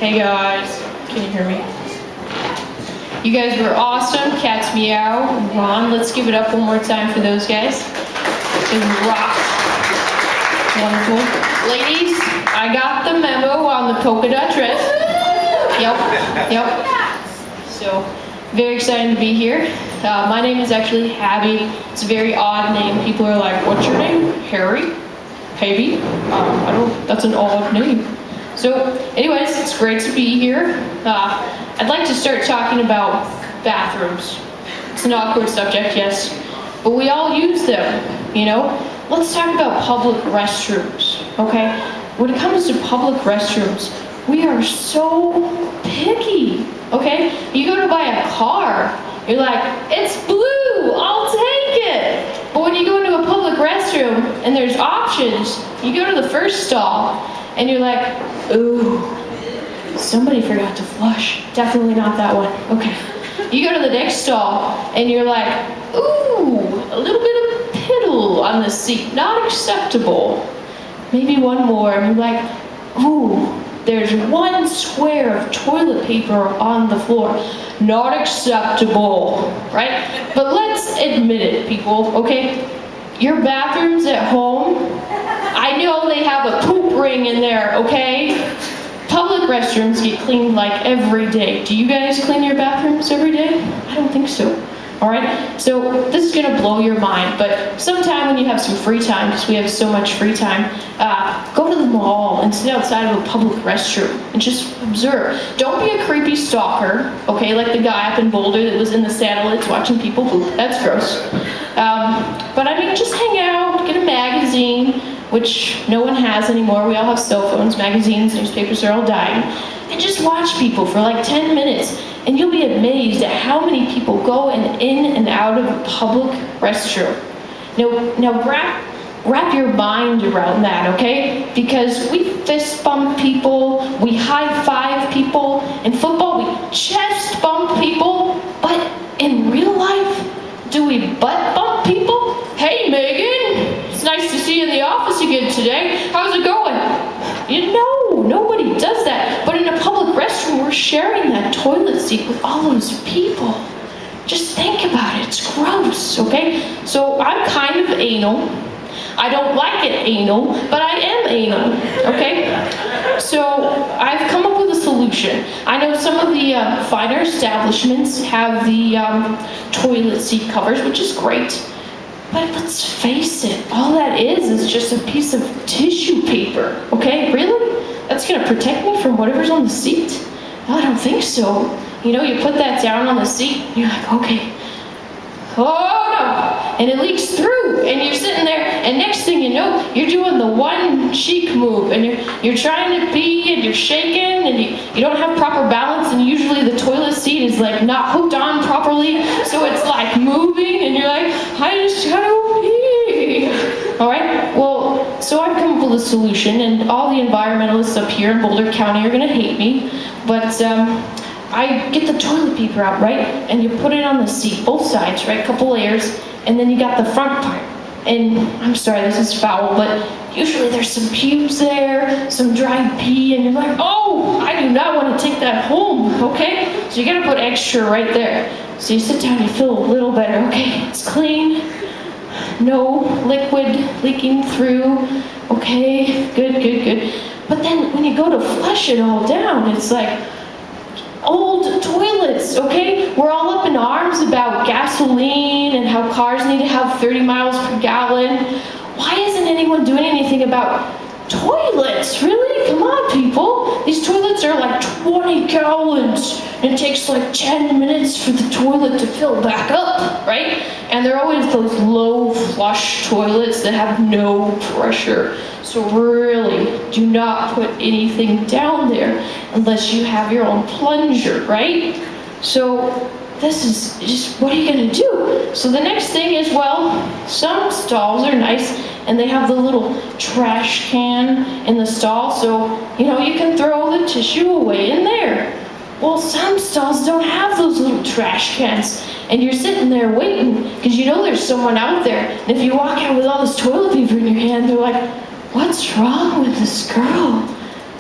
Hey guys, can you hear me? You guys were awesome. Cats meow. Ron, let's give it up one more time for those guys. They rocked. Wonderful. Ladies, I got the memo on the polka dot dress. Yep. So, very excited to be here. My name is actually Abby. It's a very odd name. People are like, what's your name? Harry? Habby? That's an odd name. So, anyways, it's great to be here. I'd like to start talking about bathrooms. It's an awkward subject, yes, but we all use them, you know? Let's talk about public restrooms, okay? When it comes to public restrooms, we are so picky, okay? You go to buy a car, you're like, it's blue, I'll take it. But when you go into a public restroom and there's options, you go to the first stall and you're like, ooh, somebody forgot to flush. Definitely not that one. Okay. You go to the next stall and you're like, ooh, a little bit of piddle on the seat. Not acceptable. Maybe one more. And you're like, ooh, there's one square of toilet paper on the floor. Not acceptable, right? But let's admit it, people, okay? Your bathrooms at home, I know they have a poop ring in there, okay? Public restrooms get cleaned like every day. Do you guys clean your bathrooms every day? I don't think so. All right, so this is gonna blow your mind, but sometime when you have some free time, because we have so much free time, go to the mall and sit outside of a public restroom and just observe. Don't be a creepy stalker, okay, like the guy up in Boulder that was in the satellites watching people poop. That's gross. But I mean, just hang out, get a magazine, which no one has anymore. We all have cell phones, magazines, newspapers are all dying. And just watch people for like 10 minutes. And you'll be amazed at how many people go in and out of a public restroom. Now wrap your mind around that, okay? Because we fist bump people, we high five people. In football, we chest bump people. But in real life, do we butt bump people? Hey, Megan, it's nice to see you in the office again today. How's it going? You know, nobody does that. But in a public restroom, we're sharing that toilet seat with all those people. Just think about it. It's gross, okay? So I'm kind of anal. I don't like it anal, but I am anal, okay? So I've come up with a solution. I know some of the finer establishments have the toilet seat covers, which is great. But let's face it, all that is just a piece of tissue paper, okay? Really? That's gonna protect me from whatever's on the seat? No, I don't think so. You know, you put that down on the seat, and you're like, okay. Oh no! And it leaks through, and you're sitting there, and next thing you know, you're doing the one cheek move, and you're trying to pee, and you're shaking, and you don't have proper balance, and usually the toilet seat is like not hooked on properly, so it's like moving, and you're like, I just gotta pee. All right, well, so I've come up with a solution, and all the environmentalists up here in Boulder County are gonna hate me, but I get the toilet paper out, right? And you put it on the seat, both sides, right? Couple layers, and then you got the front part. And I'm sorry, this is foul, but usually there's some pubes there, some dried pee, and you're like, oh, I do not want to take that home, okay? So you gotta put extra right there. So you sit down, you feel a little better, okay? It's clean, no liquid leaking through, okay? Good. But then when you go to flush it all down, it's like, old toilets, okay? We're all up in arms about gasoline and how cars need to have 30 miles per gallon. Why isn't anyone doing anything about toilets? Really? Come on, people. These toilets are like 20 gallons. And it takes like 10 minutes for the toilet to fill back up, right? And they're always those low flush toilets that have no pressure. So really, do not put anything down there unless you have your own plunger, right? So this is just, what are you gonna do? So the next thing is, well, some stalls are nice and they have the little trash can in the stall, so, you know, you can throw the tissue away in there. Well, some stalls don't have those little trash cans, and you're sitting there waiting because you know there's someone out there, and if you walk out with all this toilet paper in your hand, they're like, what's wrong with this girl?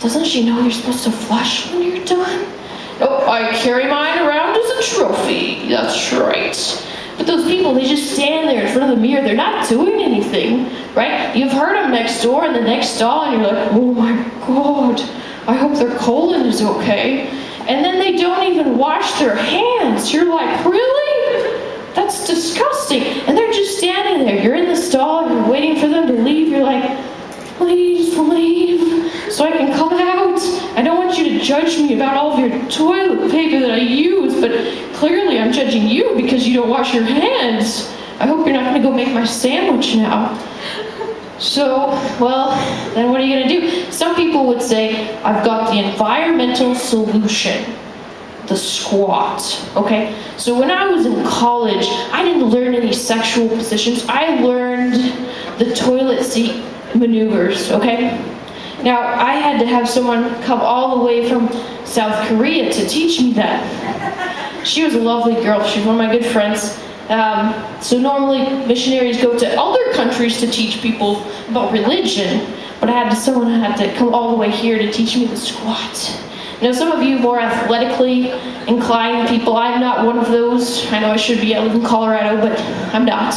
Doesn't she know you're supposed to flush when you're done? Oh, I carry mine around as a trophy. That's right. But those people, they just stand there in front of the mirror. They're not doing anything, right? You've heard them next door in the next stall, and you're like, oh my God, I hope their colon is okay. And then they don't even wash their hands. You're like, really? That's disgusting. And they're just standing there. You're in the stall, you're waiting for them to leave. You're like, please leave so I can come out. I don't want you to judge me about all of your toilet paper that I use, but clearly I'm judging you because you don't wash your hands. I hope you're not going to go make my sandwich now. So, well, then what are you going to do? Some people would say, I've got the environmental solution. The squat, okay? So when I was in college, I didn't learn any sexual positions. I learned the toilet seat maneuvers, okay? Now, I had to have someone come all the way from South Korea to teach me that. She was a lovely girl. She was one of my good friends. So normally missionaries go to other countries to teach people about religion, but someone had to come all the way here to teach me the squat. Now, some of you more athletically inclined people, I'm not one of those. I know I should be. I live in Colorado, but I'm not.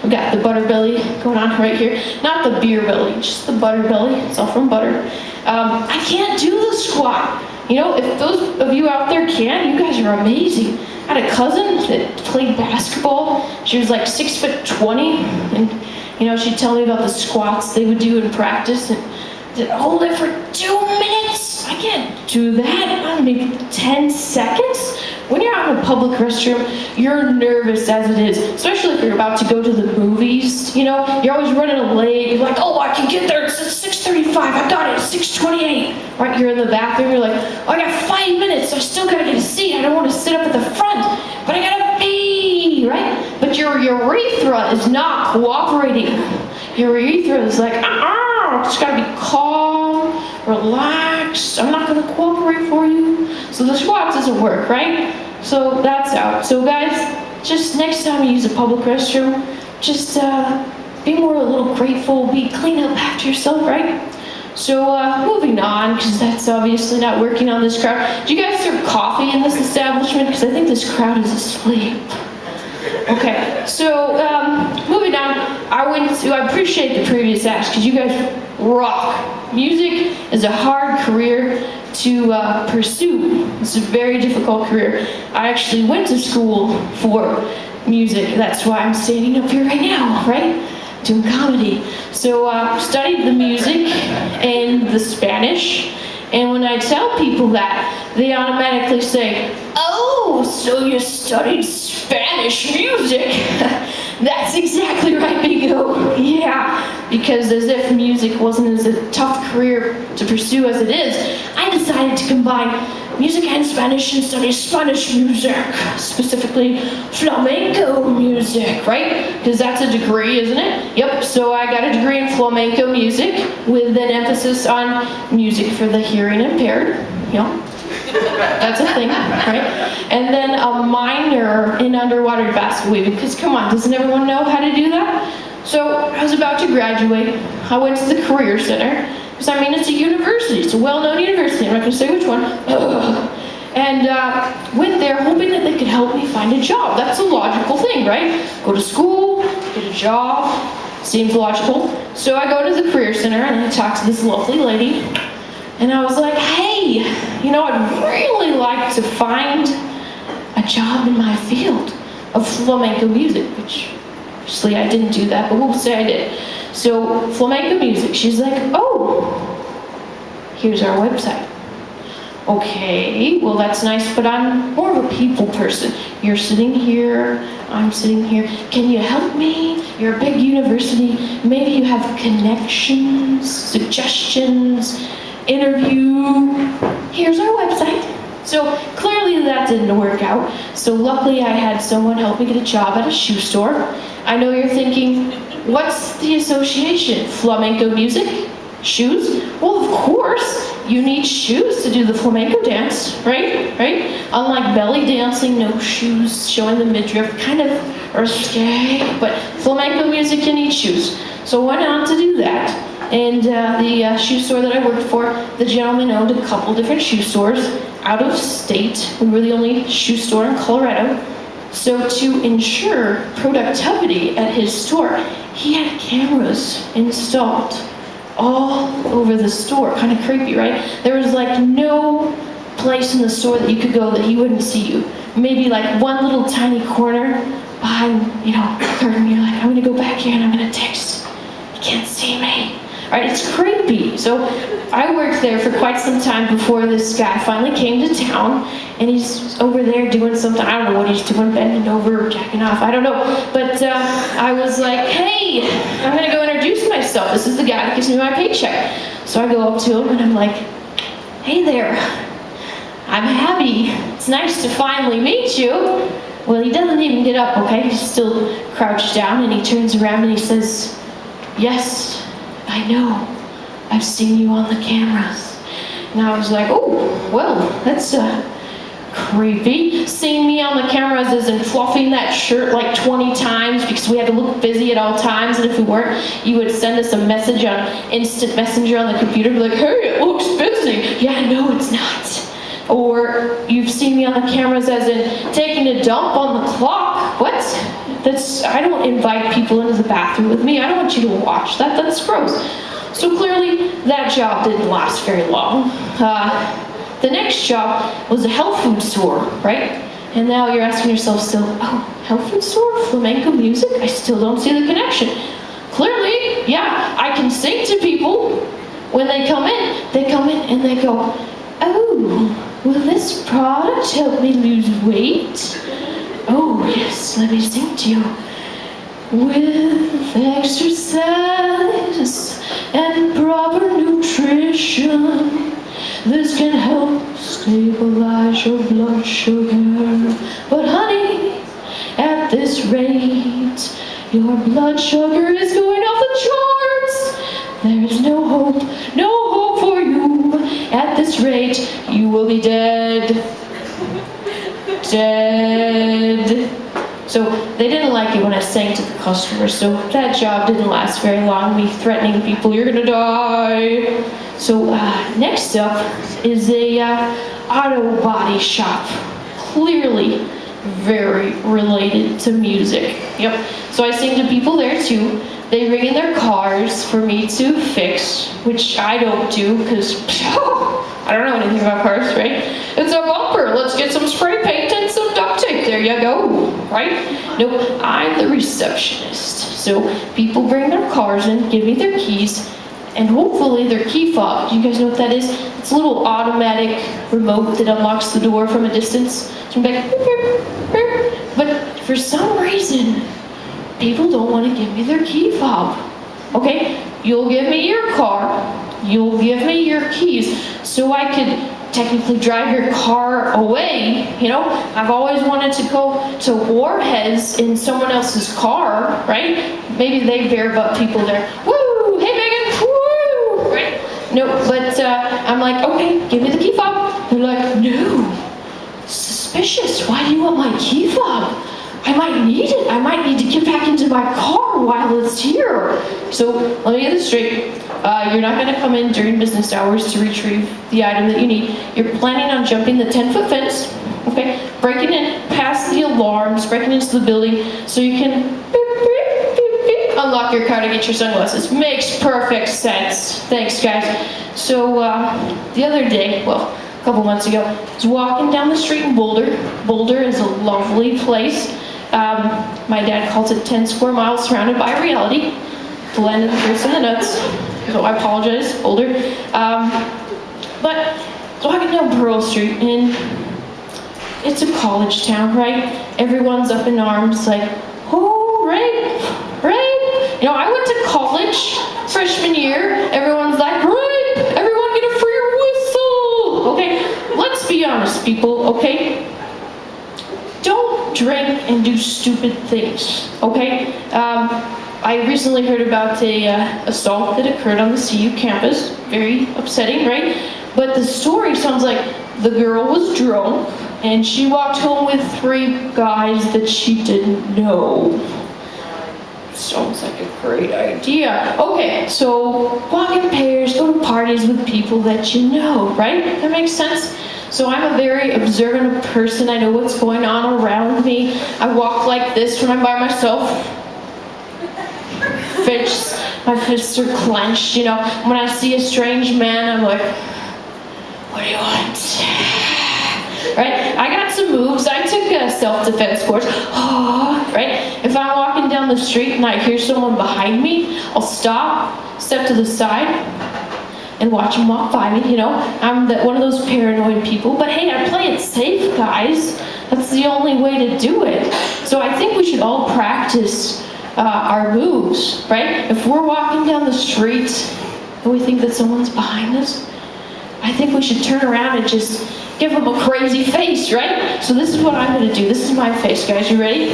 I've got the butter belly going on right here. Not the beer belly, just the butter belly. It's all from butter. I can't do the squat. You know, if those of you out there can, you guys are amazing. I had a cousin that played basketball. She was like 6'20", and you know, she'd tell me about the squats they would do in practice, and they'd hold it for 2 minutes. I can't do that. I don't know, maybe 10 seconds. When you're out in a public restroom, you're nervous as it is, especially if you're about to go to the movies. You know, you're always running late. You're like, oh, I can get there. It's at 6:35. I got it at 6:28. Right, you're in the bathroom. You're like, oh, I got 5 minutes. I still gotta get a seat. I don't want to sit up at the front, but I gotta pee, right? But your urethra is not cooperating. Your urethra is like, just gotta be calm, relaxed. I'm not gonna cooperate for you. So the squats doesn't work, right? So that's out. So guys, just next time you use a public restroom, just be more a little grateful, clean up after yourself, right? So moving on, because that's obviously not working on this crowd. Do you guys serve coffee in this establishment? Because I think this crowd is asleep. Okay, so moving on, I appreciate the previous acts because you guys rock. Music is a hard career to pursue. It's a very difficult career. I actually went to school for music. That's why I'm standing up here right now, right? Doing comedy. So studied the music and the Spanish. And when I tell people that, they automatically say, oh, so you studied Spanish music? That's exactly right, Bingo. Yeah, because as if music wasn't as a tough career to pursue as it is, I decided to combine music and Spanish and study Spanish music, specifically flamenco music, right? Because that's a degree, isn't it? Yep, so I got a degree in flamenco music with an emphasis on music for the hearing impaired, you know? That's a thing, right? And then a minor in underwater basket weaving, because come on, doesn't everyone know how to do that? So I was about to graduate. I went to the Career Center, because I mean, it's a university. It's a well-known university. I'm not going to say which one. And went there hoping that they could help me find a job. That's a logical thing, right? Go to school, get a job. Seems logical. So I go to the Career Center and I talk to this lovely lady. And I was like, hey, you know, I'd really like to find a job in my field of flamenco music, which obviously I didn't do that, but we'll say I did. So flamenco music, she's like, oh, here's our website. Okay, well that's nice, but I'm more of a people person. You're sitting here, I'm sitting here. Can you help me? You're a big university. Maybe you have connections, suggestions, interview. Here's our website. So clearly that didn't work out. So luckily I had someone help me get a job at a shoe store. I know you're thinking, what's the association? Flamenco music? Shoes? Well, of course, you need shoes to do the flamenco dance, right? Right? Unlike belly dancing, no shoes, showing the midriff, kind of risque, but flamenco music, you need shoes. So I went on to do that. And the shoe store that I worked for, the gentleman owned a couple different shoe stores out of state. We were the only shoe store in Colorado. So to ensure productivity at his store, he had cameras installed all over the store. Kind of creepy, right? There was like no place in the store that you could go that he wouldn't see you. Maybe like one little tiny corner behind, a curtain. You're like, I'm gonna go back here and I'm gonna text. You can't see me. All right, it's creepy. So I worked there for quite some time before this guy finally came to town, and he's over there doing something. I don't know what he's doing, bending over, jacking off. I don't know. But I was like, hey, I'm gonna go introduce myself. This is the guy that gives me my paycheck. So I go up to him and I'm like, hey there, I'm Abby. It's nice to finally meet you. Well, he doesn't even get up, okay? He's still crouched down, and he turns around and he says, yes, I know. I've seen you on the cameras. And I was like, oh, well, that's creepy. Seeing me on the cameras as in fluffing that shirt like 20 times because we had to look busy at all times, and if we weren't, you would send us a message on instant messenger on the computer, be like, hey, it looks busy. Yeah, no, it's not. Or you've seen me on the cameras as in taking a dump on the clock. What? I don't invite people into the bathroom with me. I don't want you to watch that. That's gross. So clearly that job didn't last very long. The next job was a health food store, right? And now you're asking yourself still, oh, health food store, flamenco music? I still don't see the connection. Clearly, yeah, I can sing to people when they come in. They come in and they go, oh, will this product help me lose weight? Oh, yes, let me sing to you. With exercise and proper nutrition, this can help stabilize your blood sugar. But honey, at this rate, your blood sugar is going off the charts. There is no hope for you. At this rate, you will be dead. So they didn't like it when I sang to the customers, so that job didn't last very long, me threatening people, you're gonna die. So next up is a auto body shop, clearly very related to music. Yep. So I sing to people there too. They bring in their cars for me to fix, which I don't do because I don't know anything about cars, right? It's a bumper. Let's get some spray paint and some duct tape. There you go, right? Nope, I'm the receptionist. So people bring their cars in, give me their keys, and hopefully their key fob. Do you guys know what that is? It's a little automatic remote that unlocks the door from a distance. So I'm like, but for some reason, people don't want to give me their key fob. Okay, you'll give me your car, you'll give me your keys, so I could technically drive your car away. I've always wanted to go to Warheads in someone else's car, right? Maybe they bare butt people there. Woo! Hey Megan! Woo! Right? No, but I'm like, okay, give me the key fob. They're like, no. Suspicious. Why do you want my key fob? I might need it. I might need to get back into my car while it's here. So let me get this straight. You're not going to come in during business hours to retrieve the item that you need. You're planning on jumping the 10-foot fence, okay? Breaking in past the alarms, breaking into the building so you can beep, beep, beep, beep, unlock your car to get your sunglasses. Makes perfect sense. Thanks, guys. So the other day, well, a couple months ago, I was walking down the street in Boulder. Boulder is a lovely place. My dad calls it 10 square miles surrounded by reality. The land of the fruits and the nuts. So I apologize, Boulder. But I was walking down Pearl Street, and it's a college town, right? Everyone's up in arms, like, oh, rape. I went to college freshman year. Everyone's like, rape. Everyone get a free whistle. Okay, let's be honest, people. Okay. Don't drink and do stupid things, okay? I recently heard about a assault that occurred on the CU campus. Very upsetting, right? But the story sounds like the girl was drunk and she walked home with 3 guys that she didn't know. Sounds like a great idea. Okay, so walk in pairs, go to parties with people that you know, right? That makes sense? So I'm a very observant person. I know what's going on around me. I walk like this when I'm by myself. My fists are clenched, you know. When I see a strange man, I'm like, what do you want? Right? I got some moves. I took a self-defense course. Right? If I'm walking down the street and I hear someone behind me, I'll stop, step to the side, and watch them walk by me, you know. I'm one of those paranoid people, but hey, I play it safe, guys. That's the only way to do it. So I think we should all practice our moves, right? If we're walking down the street and we think that someone's behind us, I think we should turn around and just give them a crazy face, right? So this is what I'm gonna do. This is my face, guys. You ready?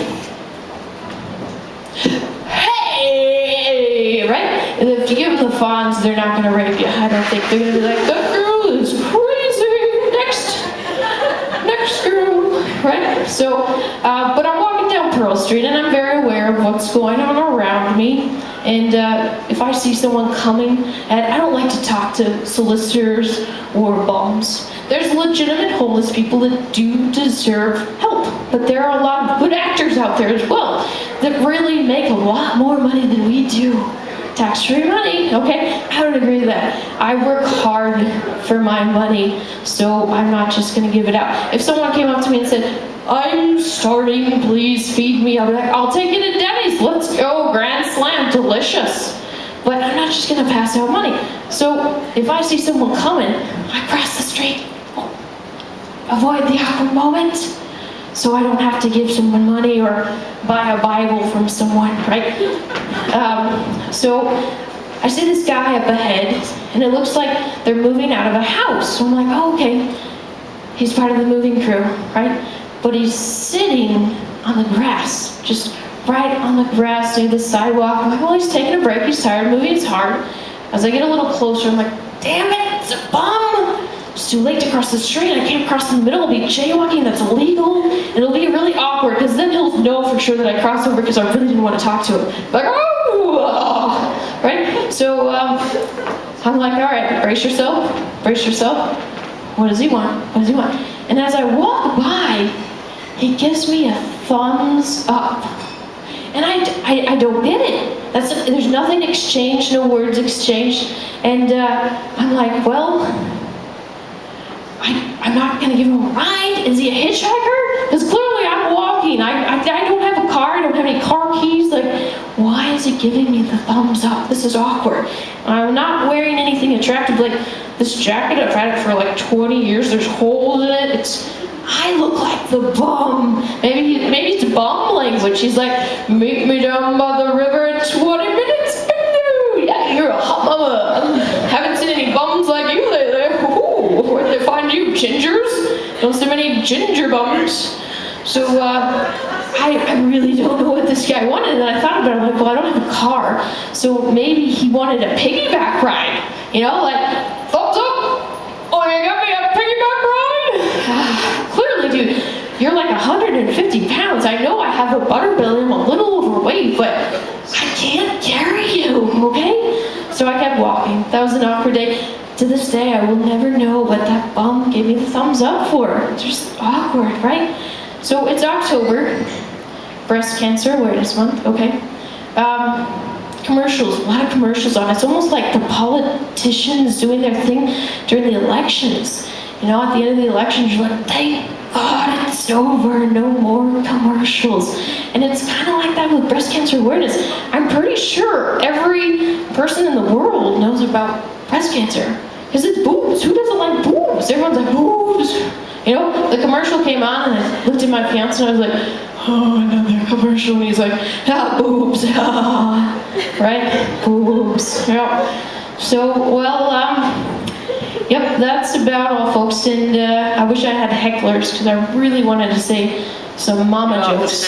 Hey, right? And if you give them the fawns, they're not gonna rape you. I don't think they're gonna be like, that girl is crazy. Next girl, right? So, but I'm walking down Pearl Street and I'm very aware of what's going on around me. And if I see someone coming, and I don't like to talk to solicitors or bums. There's legitimate homeless people that do deserve help, but there are a lot of good actors out there as well that really make a lot more money than we do. Tax-free money, okay? I don't agree with that. I work hard for my money, so I'm not just gonna give it out. If someone came up to me and said, I'm starving, please feed me, I'll be like, I'll take it at Denny's, let's go, grand slam, delicious. But I'm not just gonna pass out money. So if I see someone coming, I cross the street, avoid the awkward moment, so I don't have to give someone money or buy a Bible from someone, right? So I see this guy up ahead, and it looks like they're moving out of a house. So I'm like, oh, okay, he's part of the moving crew, right? But he's sitting on the grass, just right on the grass near the sidewalk. I'm like, well, he's taking a break, he's tired, moving is hard. As I get a little closer, I'm like, damn it, it's a bum! It's too late to cross the street, I can't cross in the middle, I'll be jaywalking, that's illegal. It'll be really awkward, because then he'll know for sure that I crossed over because I really didn't want to talk to him. Like, oh! Right? So, I'm like, all right, brace yourself. What does he want? And as I walk by, he gives me a thumbs up. And I don't get it. There's nothing exchanged, no words exchanged. And I'm like, well, I'm not gonna give him a ride. Is he a hitchhiker? Because clearly I'm walking. I don't have a car. I don't have any car keys. Like, why is he giving me the thumbs up? This is awkward. I'm not wearing anything attractive. Like this jacket, I've had it for like 20 years. There's holes in it. I look like the bum. Maybe it's bum language. He's like, meet me down by the river in 20 minutes. Yeah, you're a hot mama. Haven't seen any bums like you lately. Where'd they find you, gingers? Don't see many ginger bums. So I really don't know what this guy wanted. And I thought about it, I'm like, well, I don't have a car. So maybe he wanted a piggyback ride. You know, like, thumbs up. Oh, you got me a piggyback ride? Clearly, dude, you're like 150 pounds. I know I have a butterbelly. I'm a little overweight, but I can't carry you, okay? So I kept walking. That was an awkward day. To this day, I will never know what that bum gave me the thumbs up for. It's just awkward, right? So it's October, Breast Cancer Awareness Month, okay? Commercials, a lot of commercials on. It's almost like the politicians doing their thing during the elections. You know, at the end of the elections, you're like, thank God it's over, no more commercials. And it's kind of like that with breast cancer awareness. I'm pretty sure every person in the world knows about breast cancer. Because it's boobs. Who doesn't like boobs? Everyone's like, boobs. You know, the commercial came on and I looked at my fiance and I was like, oh, another commercial. And he's like, boobs. Right? Boobs. Yeah. So, well, yep, that's about all, folks. And I wish I had hecklers because I really wanted to say some mama jokes.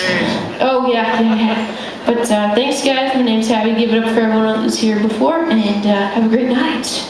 Oh, yeah. But thanks, guys. My name's Abby. Give it up for everyone who's here before. And have a great night.